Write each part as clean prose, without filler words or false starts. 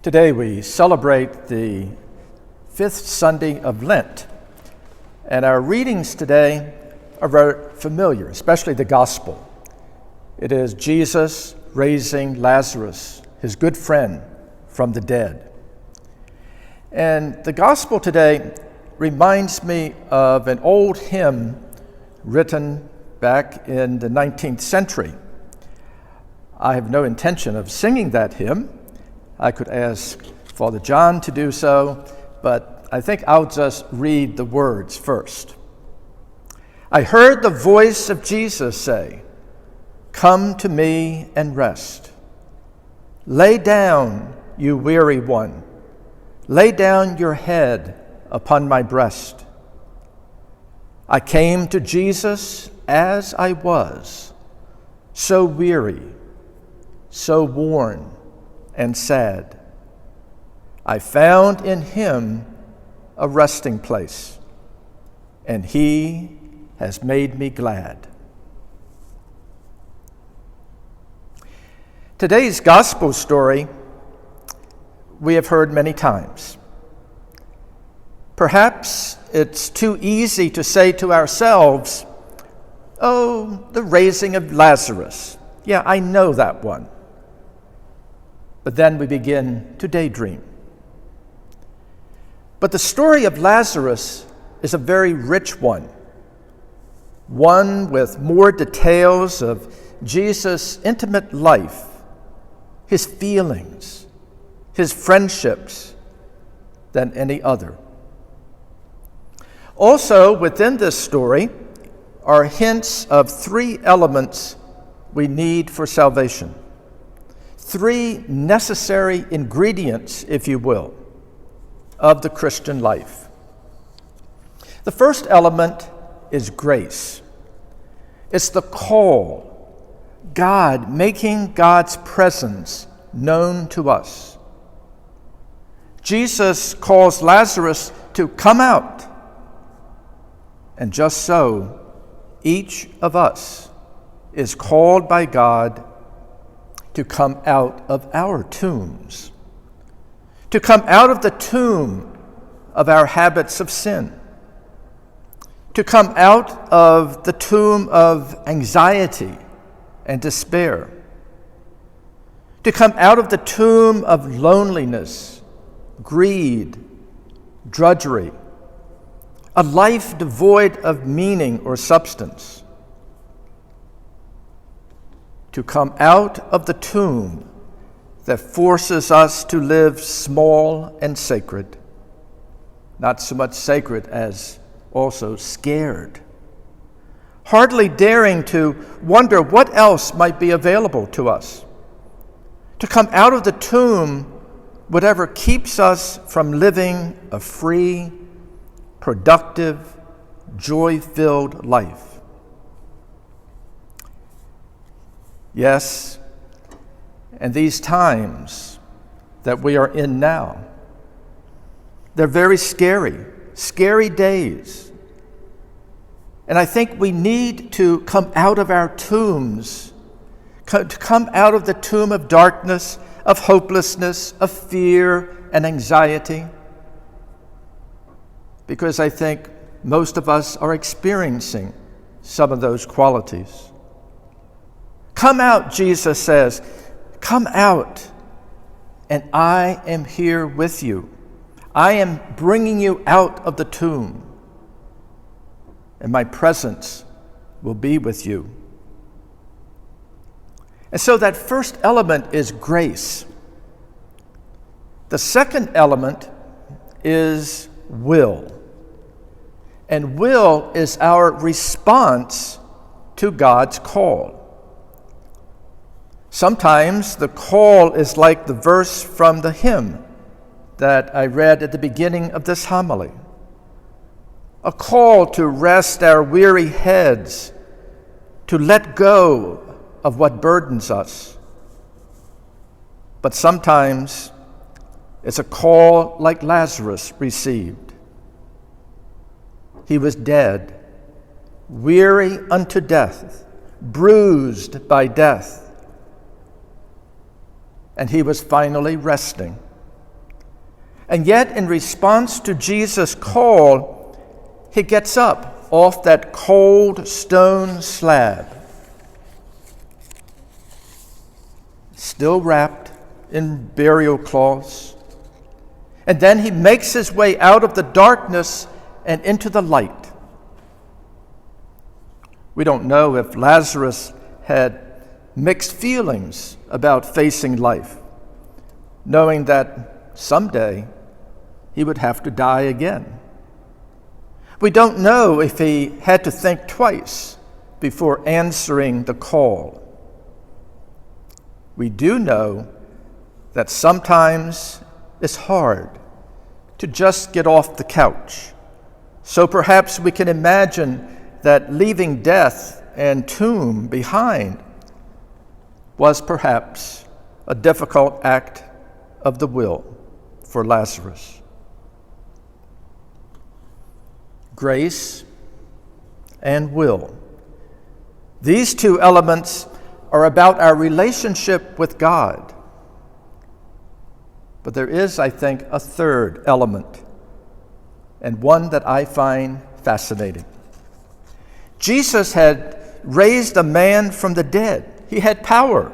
Today we celebrate the fifth Sunday of Lent, and our readings today are very familiar, especially the Gospel. It is Jesus raising Lazarus, his good friend, from the dead. And the Gospel today reminds me of an old hymn written back in the 19th century. I have no intention of singing that hymn. I could ask Father John to do so, but I think I'll just read the words first. I heard the voice of Jesus say, "Come to me and rest. Lay down, you weary one. Lay down your head upon my breast." I came to Jesus as I was, so weary, so worn and sad. I found in him a resting place, and he has made me glad. Today's gospel story we have heard many times. Perhaps it's too easy to say to ourselves, "Oh, the raising of Lazarus. Yeah, I know that one." But then we begin to daydream. But the story of Lazarus is a very rich one with more details of Jesus' intimate life, his feelings, his friendships than any other. Also, within this story are hints of three elements we need for salvation. Three necessary ingredients, if you will, of the Christian life. The first element is grace. It's the call, God making God's presence known to us. Jesus calls Lazarus to come out, and just so, each of us is called by God to come out of our tombs, to come out of the tomb of our habits of sin, to come out of the tomb of anxiety and despair, to come out of the tomb of loneliness, greed, drudgery, a life devoid of meaning or substance, to come out of the tomb that forces us to live small and sacred, not so much sacred as also scared, hardly daring to wonder what else might be available to us, to come out of the tomb whatever keeps us from living a free, productive, joy-filled life. Yes, and these times that we are in now, they're very scary days. And I think we need to come out of our tombs, to come out of the tomb of darkness, of hopelessness, of fear and anxiety, because I think most of us are experiencing some of those qualities. Come out, Jesus says. Come out, and I am here with you. I am bringing you out of the tomb, and my presence will be with you. And so that first element is grace. The second element is will. And will is our response to God's call. Sometimes the call is like the verse from the hymn that I read at the beginning of this homily. A call to rest our weary heads, to let go of what burdens us. But sometimes it's a call like Lazarus received. He was dead, weary unto death, bruised by death. And he was finally resting And yet, in response to Jesus' call, he gets up off that cold stone slab, still wrapped in burial cloths. And then he makes his way out of the darkness and into the light. We don't know if Lazarus had mixed feelings about facing life, knowing that someday he would have to die again. We don't know if he had to think twice before answering the call. We do know that sometimes it's hard to just get off the couch. So perhaps we can imagine that leaving death and tomb behind was perhaps a difficult act of the will for Lazarus. Grace and will. These two elements are about our relationship with God. But there is, I think, a third element, and one that I find fascinating. Jesus had raised a man from the dead. He had power.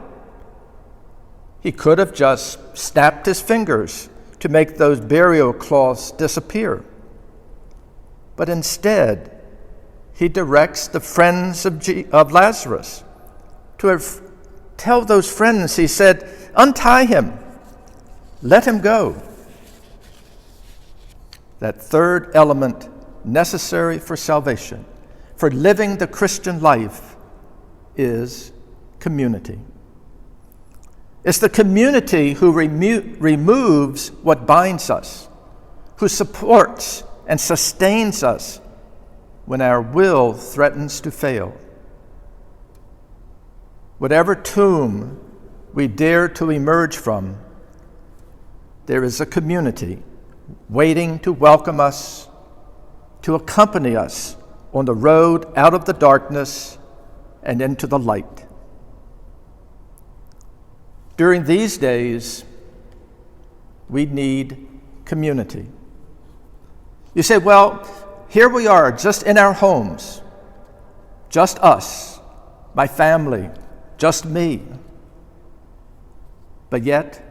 He could have just snapped his fingers to make those burial cloths disappear. But instead, he directs the friends of Lazarus to tell those friends, he said, untie him, let him go. That third element necessary for salvation, for living the Christian life, is community. It's the community who removes what binds us, who supports and sustains us when our will threatens to fail. Whatever tomb we dare to emerge from, there is a community waiting to welcome us, to accompany us on the road out of the darkness and into the light. During these days, we need community. You say, well, here we are, just in our homes, just us, my family, just me. But yet,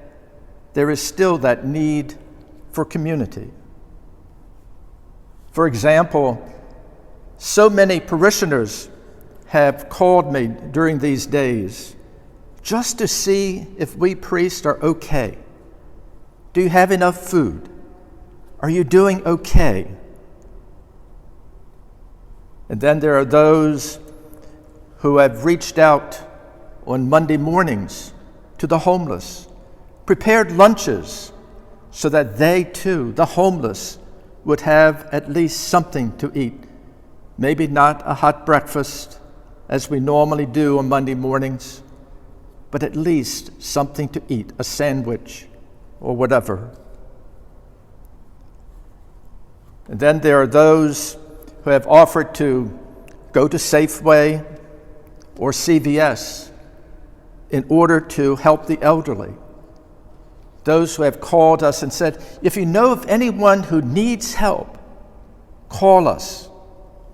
there is still that need for community. For example, so many parishioners have called me during these days just to see if we priests are okay. Do you have enough food? Are you doing okay? And then there are those who have reached out on Monday mornings to the homeless, prepared lunches so that they too, the homeless, would have at least something to eat. Maybe not a hot breakfast as we normally do on Monday mornings, but at least something to eat, a sandwich or whatever. And then there are those who have offered to go to Safeway or CVS in order to help the elderly. Those who have called us and said, if you know of anyone who needs help, call us.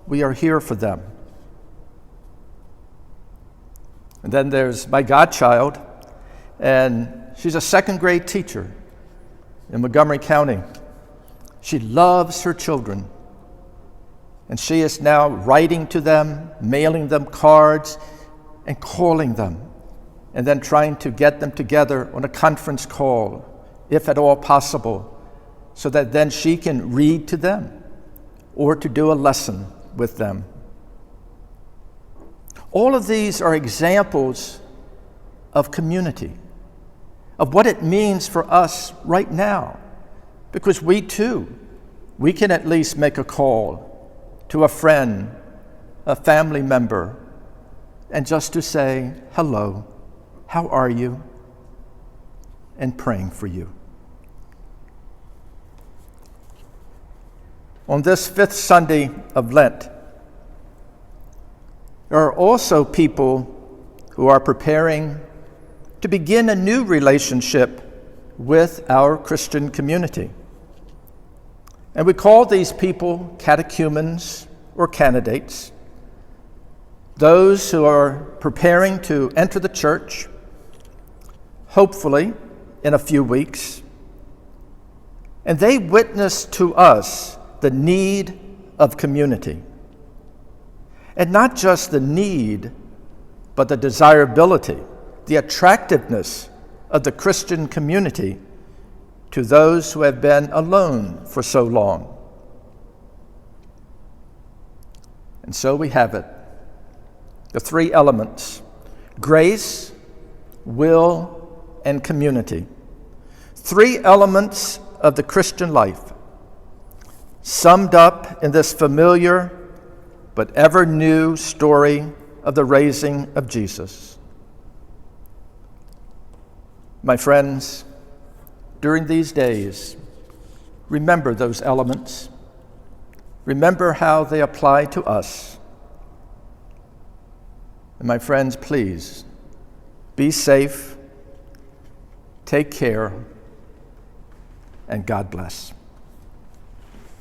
We are here for them. And then there's my godchild, and she's a second grade teacher in Montgomery County. She loves her children, and she is now writing to them, mailing them cards, and calling them, and then trying to get them together on a conference call, if at all possible, so that then she can read to them or to do a lesson with them. All of these are examples of community, of what it means for us right now, because we too, we can at least make a call to a friend, a family member, and just to say, hello, how are you? And praying for you. On this fifth Sunday of Lent, there are also people who are preparing to begin a new relationship with our Christian community. And we call these people catechumens or candidates, those who are preparing to enter the church, hopefully in a few weeks. And they witness to us the need of community. And not just the need, but the desirability, the attractiveness of the Christian community to those who have been alone for so long. And so we have it, the three elements: grace, will, and community. Three elements of the Christian life, summed up in this familiar but ever new story of the raising of Jesus. My friends, during these days, remember those elements. Remember how they apply to us. And my friends, please, be safe, take care, and God bless.